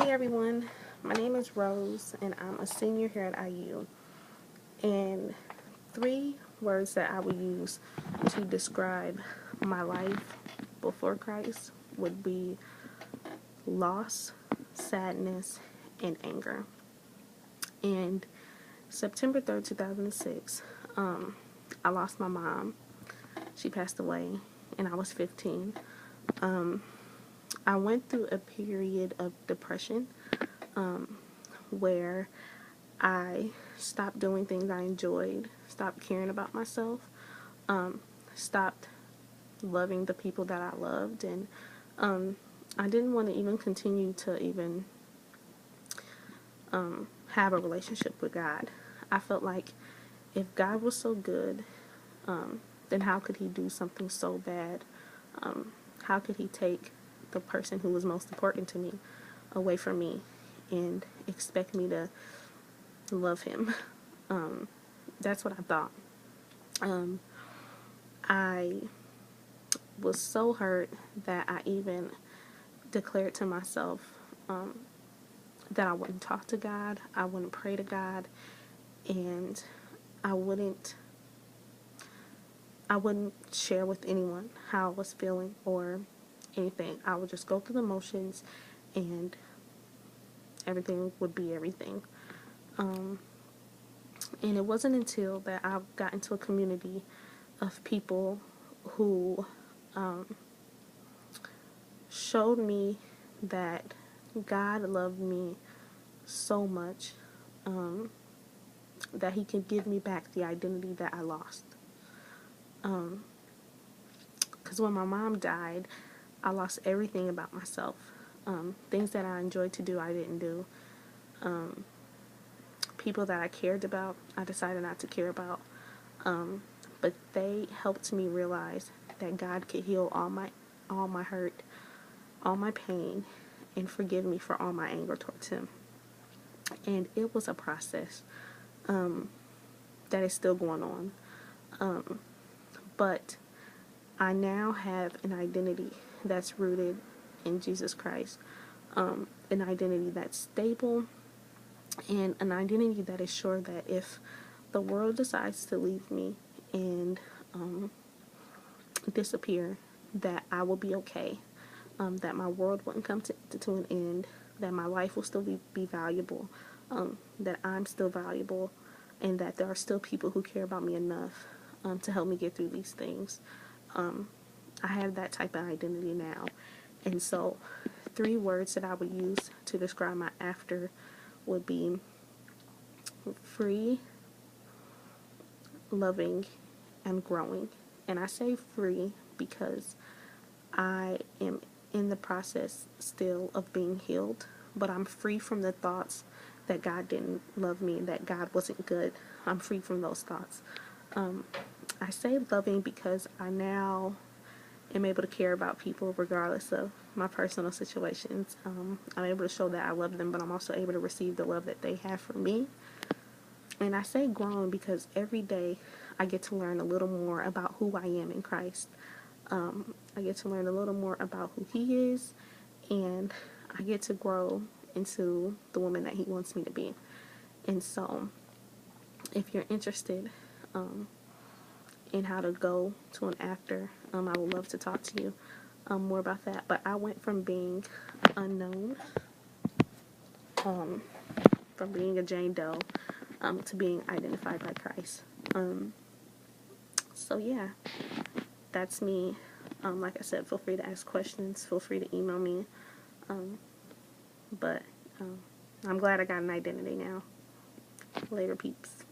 Hey everyone, my name is Rose and I'm a senior here at IU. And three words that I would use to describe my life before Christ would be loss, sadness, and anger. And September 3rd, 2006, I lost my mom. She passed away and I was 15. I went through a period of depression where I stopped doing things I enjoyed, stopped caring about myself, stopped loving the people that I loved, and I didn't want to even continue to even have a relationship with God. I felt like if God was so good, then how could He do something so bad? How could He take the person who was most important to me away from me and expect me to love Him? That's what I thought. I was so hurt that I even declared to myself that I wouldn't talk to God, I wouldn't pray to God, and I wouldn't share with anyone how I was feeling or anything. I would just go through the motions and everything would be everything. And it wasn't until that I got into a community of people who showed me that God loved me so much that He could give me back the identity that I lost. Because when my mom died, I lost everything about myself. Things that I enjoyed to do, I didn't do. People that I cared about, I decided not to care about. But they helped me realize that God could heal all my hurt, all my pain, and forgive me for all my anger towards Him. And it was a process that is still going on. But I now have an identity that's rooted in Jesus Christ, an identity that's stable, and an identity that is sure that if the world decides to leave me and disappear, that I will be okay, that my world wouldn't come to an end, that my life will still be valuable, that I'm still valuable, and that there are still people who care about me enough to help me get through these things. I have that type of identity now. And so, three words that I would use to describe my after would be free, loving, and growing. And I say free because I am in the process still of being healed, but I'm free from the thoughts that God didn't love me, that God wasn't good. I'm free from those thoughts. I say loving because I now am able to care about people regardless of my personal situations. I'm able to show that I love them, but I'm also able to receive the love that they have for me. And I say growing because every day I get to learn a little more about who I am in Christ. I get to learn a little more about who He is, and I get to grow into the woman that He wants me to be. And so, if you're interested in how to go to an after, I would love to talk to you more about that. But I went from being unknown, from being a Jane Doe, to being identified by Christ. So yeah, that's me. Like I said, feel free to ask questions. Feel free to email me. But I'm glad I got an identity now. Later, peeps.